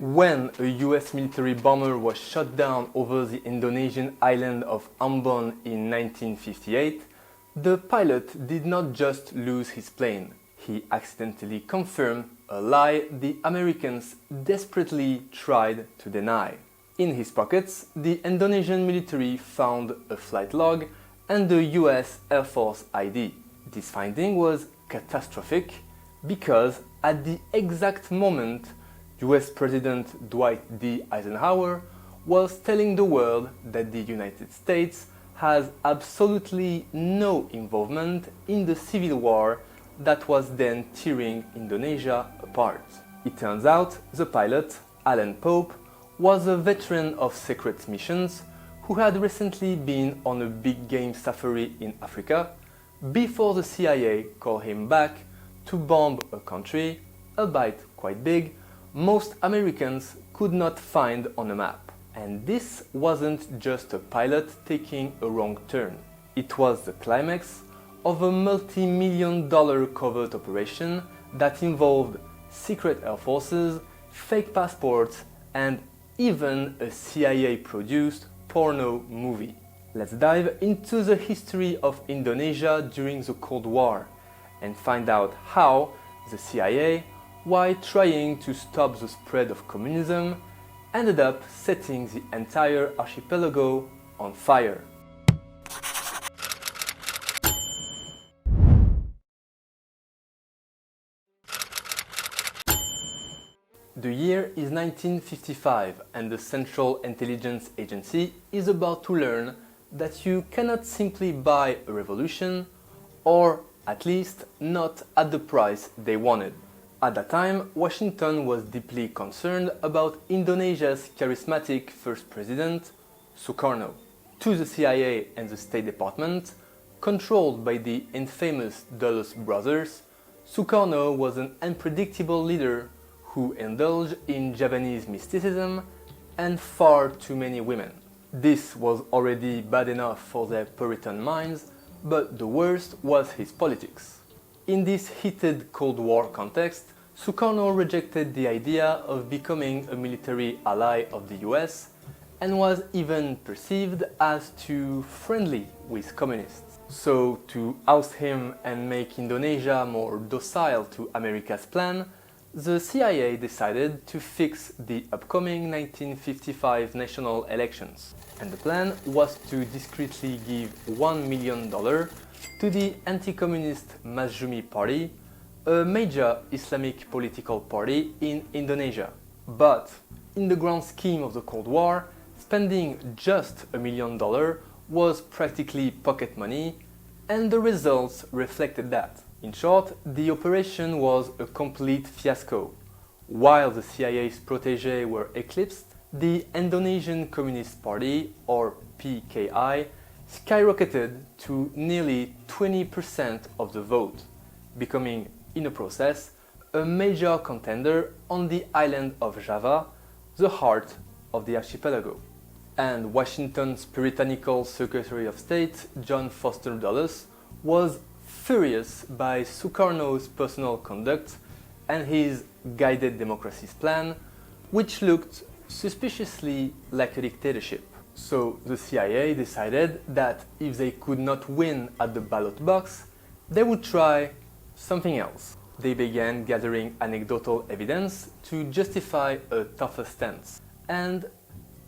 When a US military bomber was shot down over the Indonesian island of Ambon in 1958, the pilot did not just lose his plane. He accidentally confirmed a lie the Americans desperately tried to deny. In his pockets, the Indonesian military found a flight log and a US Air Force ID. This finding was catastrophic because at the exact moment US President Dwight D. Eisenhower was telling the world that the United States has absolutely no involvement in the civil war that was then tearing Indonesia apart. It turns out the pilot, Alan Pope, was a veteran of secret missions who had recently been on a big game safari in Africa before the CIA called him back to bomb a country, albeit quite big, most Americans could not find on a map. And this wasn't just a pilot taking a wrong turn. It was the climax of a multi-million-dollar covert operation that involved secret air forces, fake passports, and even a CIA-produced porno movie. Let's dive into the history of Indonesia during the Cold War and find out how the CIA, while trying to stop the spread of communism, ended up setting the entire archipelago on fire. The year is 1955 and the Central Intelligence Agency is about to learn that you cannot simply buy a revolution, or at least not at the price they wanted. At that time, Washington was deeply concerned about Indonesia's charismatic first president, Sukarno. To the CIA and the State Department, controlled by the infamous Dulles brothers, Sukarno was an unpredictable leader who indulged in Javanese mysticism and far too many women. This was already bad enough for their Puritan minds, but the worst was his politics. In this heated Cold War context, Sukarno rejected the idea of becoming a military ally of the US and was even perceived as too friendly with communists. So, to oust him and make Indonesia more docile to America's plan, the CIA decided to fix the upcoming 1955 national elections. And the plan was to discreetly give $1 million to the anti-communist Masyumi Party, a major Islamic political party in Indonesia. But in the grand scheme of the Cold War, spending just $1 million was practically pocket money, and the results reflected that. In short, the operation was a complete fiasco. While the CIA's protégés were eclipsed, the Indonesian Communist Party, or PKI, skyrocketed to nearly 20% of the vote, becoming, in the process, a major contender on the island of Java, the heart of the archipelago. And Washington's puritanical Secretary of State, John Foster Dulles, was furious by Sukarno's personal conduct and his guided democracies plan, which looked suspiciously like a dictatorship. So the CIA decided that if they could not win at the ballot box, they would try something else. They began gathering anecdotal evidence to justify a tougher stance, and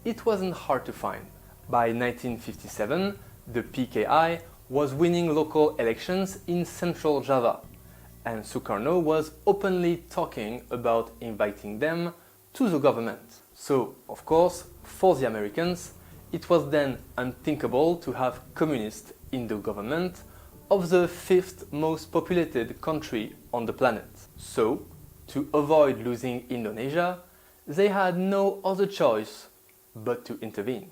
it wasn't hard to find. By 1957, the PKI was winning local elections in central Java, and Sukarno was openly talking about inviting them to the government. So, of course, for the Americans, it was then unthinkable to have communists in the government of the fifth most populated country on the planet. So, to avoid losing Indonesia, they had no other choice but to intervene.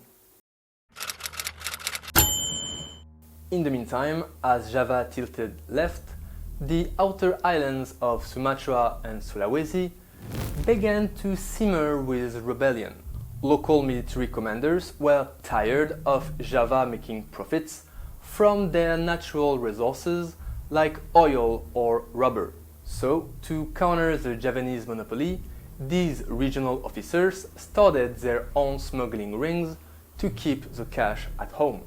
In the meantime, as Java tilted left, the outer islands of Sumatra and Sulawesi began to simmer with rebellion. Local military commanders were tired of Java making profits from their natural resources like oil or rubber. So, to counter the Javanese monopoly, These regional officers started their own smuggling rings to keep the cash at home.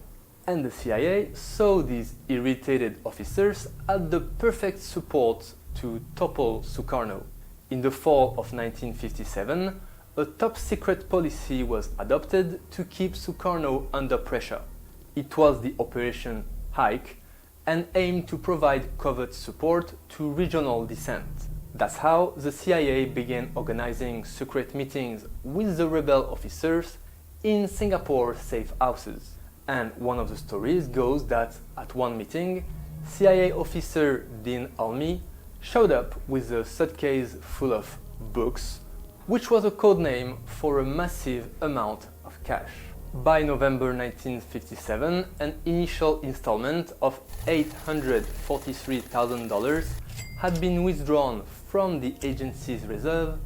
And the CIA saw these irritated officers as the perfect support to topple Sukarno. In the fall of 1957, a top-secret policy was adopted to keep Sukarno under pressure. It was the Operation Hike and aimed to provide covert support to regional dissent. That's how the CIA began organizing secret meetings with the rebel officers in Singapore safe houses. And one of the stories goes that at one meeting, CIA officer Dean Almy showed up with a suitcase full of books, which was a code name for a massive amount of cash. By November 1957, an initial installment of $843,000 had been withdrawn from the agency's reserve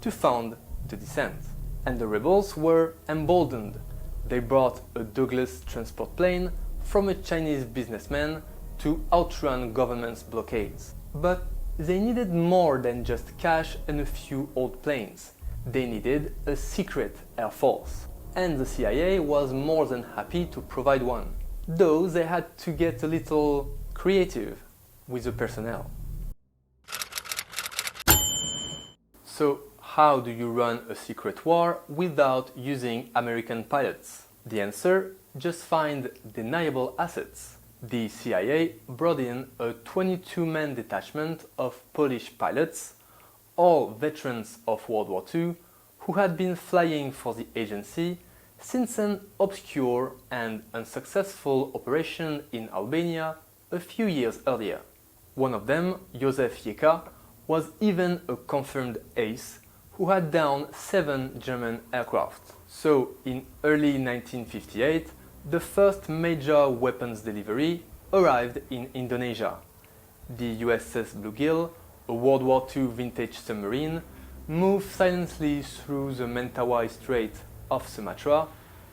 to fund the dissent. And the rebels were emboldened. They brought a Douglas transport plane from a Chinese businessman to outrun government's blockades. But they needed more than just cash and a few old planes. They needed a secret air force. And the CIA was more than happy to provide one, though they had to get a little creative with the personnel. So, how do you run a secret war without using American pilots? The answer: just find deniable assets. The CIA brought in a 22-man detachment of Polish pilots, all veterans of World War II, who had been flying for the agency since an obscure and unsuccessful operation in Albania a few years earlier. One of them, Józef Jeka, was even a confirmed ace who had downed 7 German aircraft. So, in early 1958, the first major weapons delivery arrived in Indonesia. The USS Bluegill, a World War II vintage submarine, moved silently through the Mentawai Strait of Sumatra,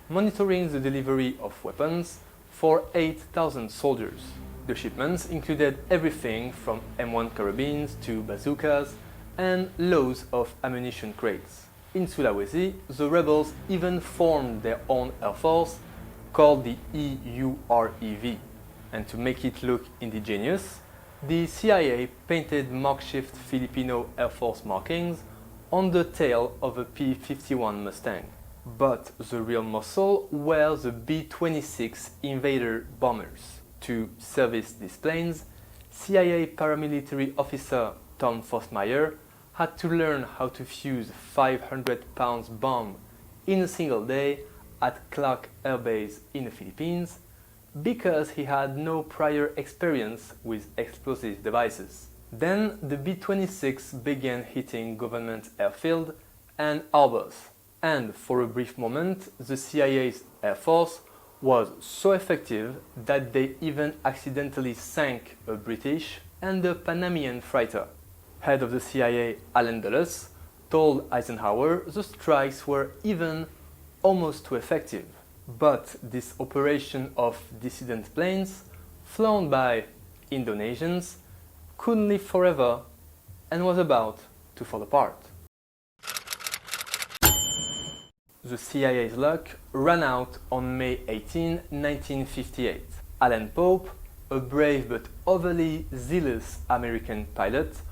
monitoring the delivery of weapons for 8,000 soldiers. The shipments included everything from M1 carabines to bazookas and loads of ammunition crates. In Sulawesi, the rebels even formed their own air force called the EUREV. And to make it look indigenous, the CIA painted makeshift Filipino Air Force markings on the tail of a P-51 Mustang. But the real muscle were the B-26 Invader bombers. To service these planes, CIA paramilitary officer Tom Fossmeyer had to learn how to fuse 500-pound bomb in a single day at Clark Air Base in the Philippines because he had no prior experience with explosive devices. Then the B-26 began hitting government airfield and harbors, and for a brief moment the CIA's Air Force was so effective that they even accidentally sank a British and a Panamanian freighter. Head of the CIA, Allen Dulles, told Eisenhower the strikes were even almost too effective. But this operation of dissident planes, flown by Indonesians, couldn't live forever and was about to fall apart. The CIA's luck ran out on May 18, 1958. Alan Pope, a brave but overly zealous American pilot,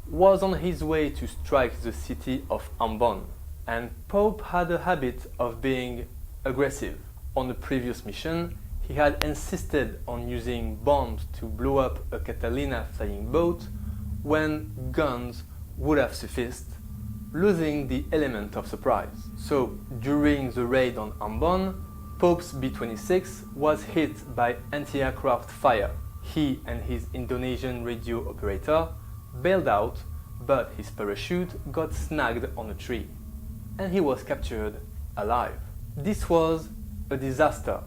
was on his way to strike the city of Ambon. And Pope had a habit of being aggressive. On a previous mission, he had insisted on using bombs to blow up a Catalina flying boat when guns would have sufficed, losing the element of surprise. So, during the raid on Ambon, Pope's B-26 was hit by anti-aircraft fire. He and his Indonesian radio operator bailed out, but his parachute got snagged on a tree, and he was captured alive. This was a disaster.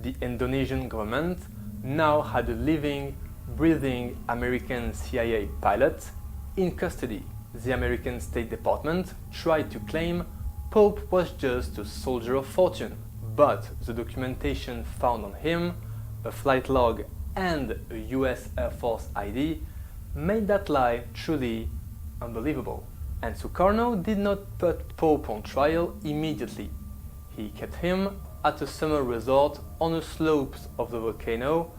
The Indonesian government now had a living, breathing American CIA pilot in custody. The American State Department tried to claim Pope was just a soldier of fortune, but the documentation found on him, a flight log and a US Air Force ID, made that lie truly unbelievable. And Sukarno did not put Pope on trial immediately. He kept him at a summer resort on the slopes of the volcano,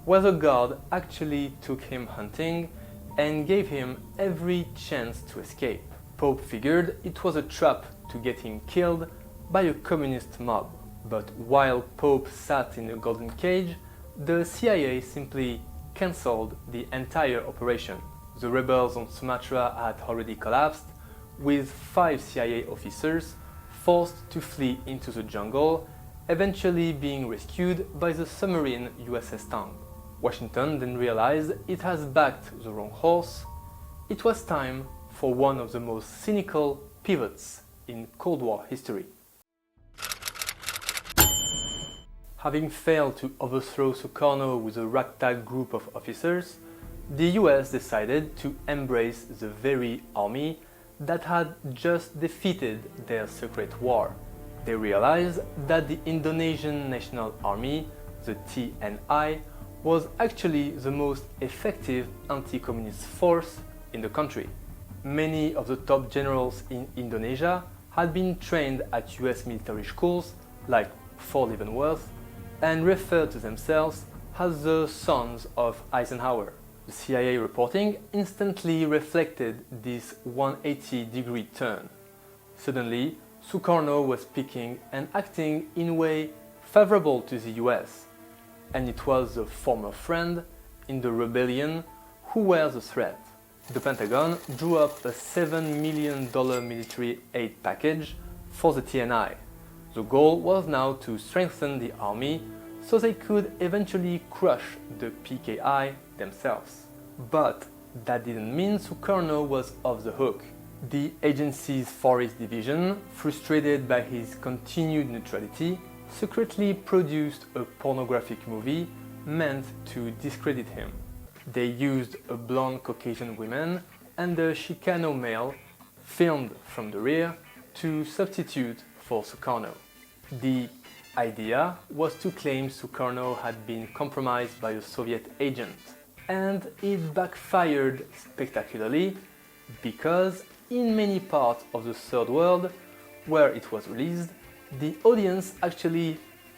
where the guard actually took him hunting and gave him every chance to escape. Pope figured it was a trap to get him killed by a communist mob. But while Pope sat in a golden cage, the CIA simply cancelled the entire operation. The rebels on Sumatra had already collapsed, with 5 CIA officers forced to flee into the jungle, eventually being rescued by the submarine USS Tang. Washington then realized it has backed the wrong horse. It was time for one of the most cynical pivots in Cold War history. Having failed to overthrow Sukarno with a ragtag group of officers, the US decided to embrace the very army that had just defeated their secret war. They realized that the Indonesian National Army, the TNI, was actually the most effective anti-communist force in the country. Many of the top generals in Indonesia had been trained at US military schools like Fort Leavenworth and referred to themselves as the sons of Eisenhower. The CIA reporting instantly reflected this 180-degree turn. Suddenly, Sukarno was speaking and acting in a way favorable to the US, and it was the former friend in the rebellion who were the threat. The Pentagon drew up a $7 million military aid package for the TNI. The goal was now to strengthen the army so they could eventually crush the PKI themselves. But that didn't mean Sukarno was off the hook. The agency's Far East division, frustrated by his continued neutrality, secretly produced a pornographic movie meant to discredit him. They used a blonde Caucasian woman and a Chicano male, filmed from the rear, to substitute for Sukarno. The idea was to claim Sukarno had been compromised by a Soviet agent, and it backfired spectacularly because in many parts of the Third World where it was released, the audience actually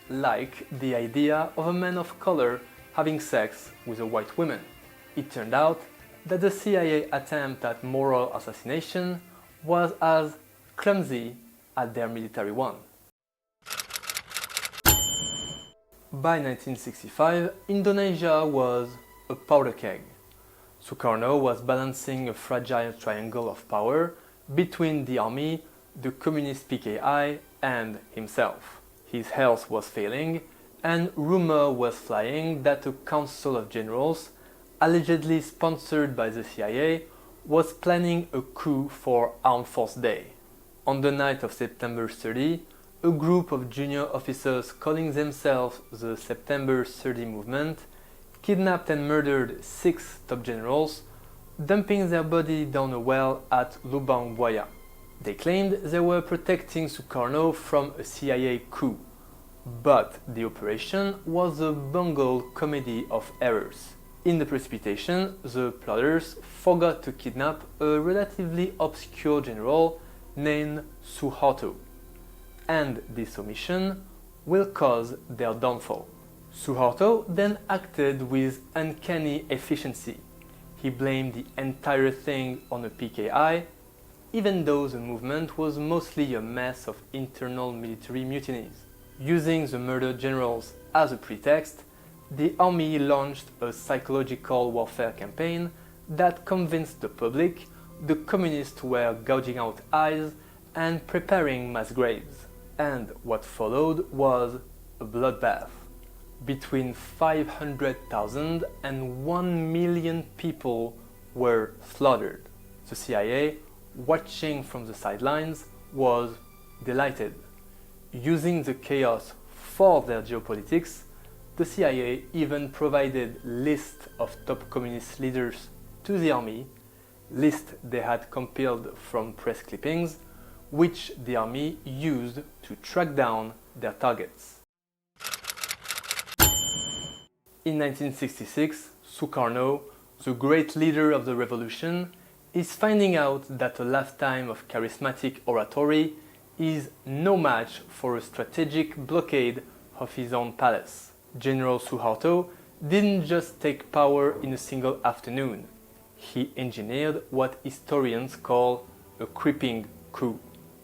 liked the idea of a man of color having sex with a white woman. It turned out that the CIA attempt at moral assassination was as clumsy as their military one. By 1965, Indonesia was a powder keg. Sukarno was balancing a fragile triangle of power between the army, the communist PKI, and himself. His health was failing, and rumor was flying that a council of generals, allegedly sponsored by the CIA, was planning a coup for Armed Force Day. On the night of September 30, a group of junior officers calling themselves the September 30 movement kidnapped and murdered 6 top generals, dumping their body down a well at Lubang Buaya. They claimed they were protecting Sukarno from a CIA coup, but the operation was a bungled comedy of errors. In the precipitation, the plotters forgot to kidnap a relatively obscure general named Suharto, and this omission will cause their downfall. Suharto then acted with uncanny efficiency. He blamed the entire thing on a PKI, even though the movement was mostly a mess of internal military mutinies. Using the murdered generals as a pretext, the army launched a psychological warfare campaign that convinced the public the communists were gouging out eyes and preparing mass graves. And what followed was a bloodbath. Between 500,000 and 1 million people were slaughtered. The CIA, watching from the sidelines, was delighted. Using the chaos for their geopolitics, the CIA even provided lists of top communist leaders to the army, lists they had compiled from press clippings, which the army used to track down their targets. In 1966, Sukarno, the great leader of the revolution, is finding out that a lifetime of charismatic oratory is no match for a strategic blockade of his own palace. General Suharto didn't just take power in a single afternoon. He engineered what historians call a creeping coup.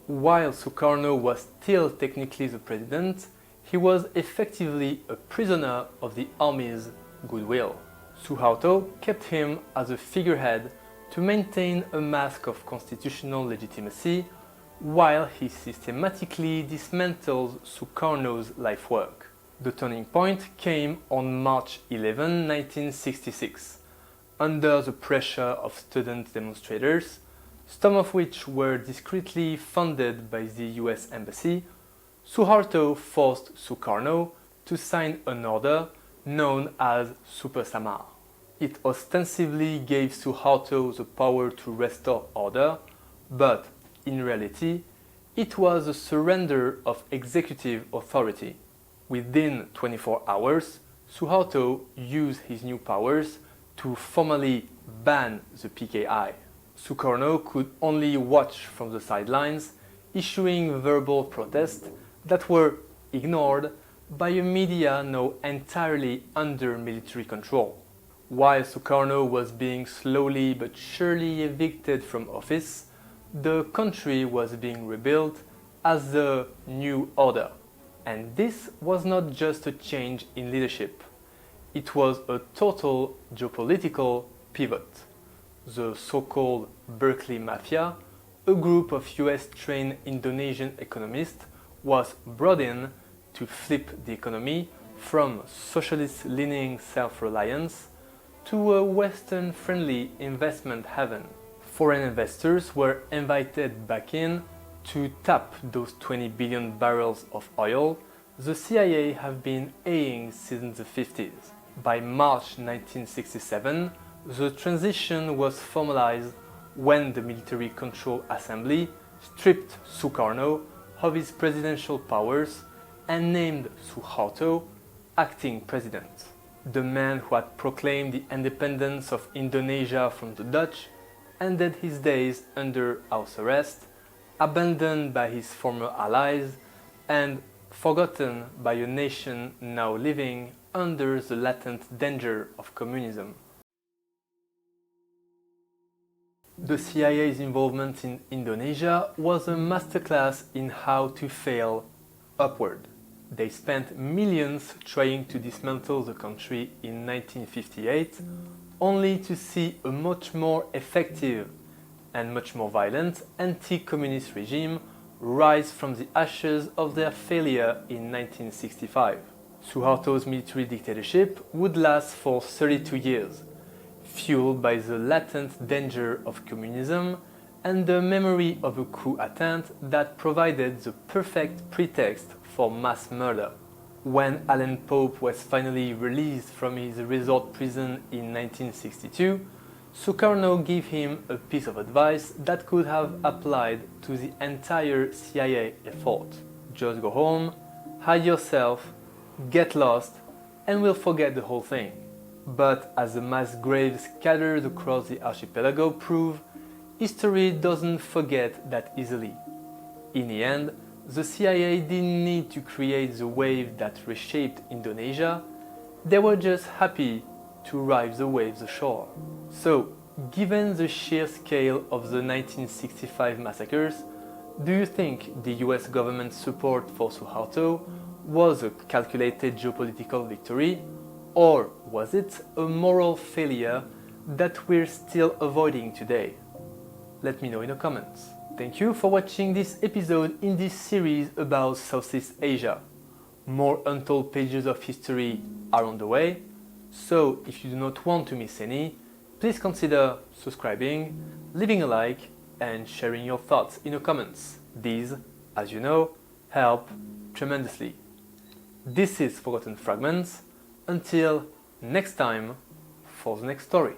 While Sukarno was still technically the president, he was effectively a prisoner of the army's goodwill. Suharto kept him as a figurehead to maintain a mask of constitutional legitimacy while he systematically dismantled Sukarno's life work. The turning point came on March 11, 1966, under the pressure of student demonstrators, some of which were discreetly funded by the US Embassy. Suharto forced Sukarno to sign an order known as Super Samar. It ostensibly gave Suharto the power to restore order, but in reality, it was a surrender of executive authority. Within 24 hours, Suharto used his new powers to formally ban the PKI. Sukarno could only watch from the sidelines, issuing verbal protests that were ignored by a media now entirely under military control. While Sukarno was being slowly but surely evicted from office, the country was being rebuilt as the new order. And this was not just a change in leadership. It was a total geopolitical pivot. The so-called Berkeley Mafia, a group of US-trained Indonesian economists, was brought in to flip the economy from socialist-leaning self-reliance to a Western-friendly investment haven. Foreign investors were invited back in to tap those 20 billion barrels of oil the CIA have been eyeing since the 50s. By March 1967, the transition was formalized when the Military Control Assembly stripped Sukarno of his presidential powers and named Suharto acting president. The man who had proclaimed the independence of Indonesia from the Dutch ended his days under house arrest, abandoned by his former allies, and forgotten by a nation now living under the latent danger of communism. The CIA's involvement in Indonesia was a masterclass in how to fail upward. They spent millions trying to dismantle the country in 1958, only to see a much more effective and much more violent anti-communist regime rise from the ashes of their failure in 1965. Suharto's military dictatorship would last for 32 years, fueled by the latent danger of communism and the memory of a coup attempt that provided the perfect pretext for mass murder. When Alan Pope was finally released from his resort prison in 1962, Sukarno gave him a piece of advice that could have applied to the entire CIA effort. Just go home, hide yourself, get lost, and we'll forget the whole thing. But as the mass graves scattered across the archipelago prove, history doesn't forget that easily. In the end, the CIA didn't need to create the wave that reshaped Indonesia, they were just happy to ride the waves ashore. So, given the sheer scale of the 1965 massacres, do you think the US government's support for Suharto was a calculated geopolitical victory, or was it a moral failure that we're still avoiding today? Let me know in the comments. Thank you for watching this episode in this series about Southeast Asia. More untold pages of history are on the way, so if you do not want to miss any, please consider subscribing, leaving a like, and sharing your thoughts in the comments. These, as you know, help tremendously. This is Forgotten Fragments. Until next time, for the next story.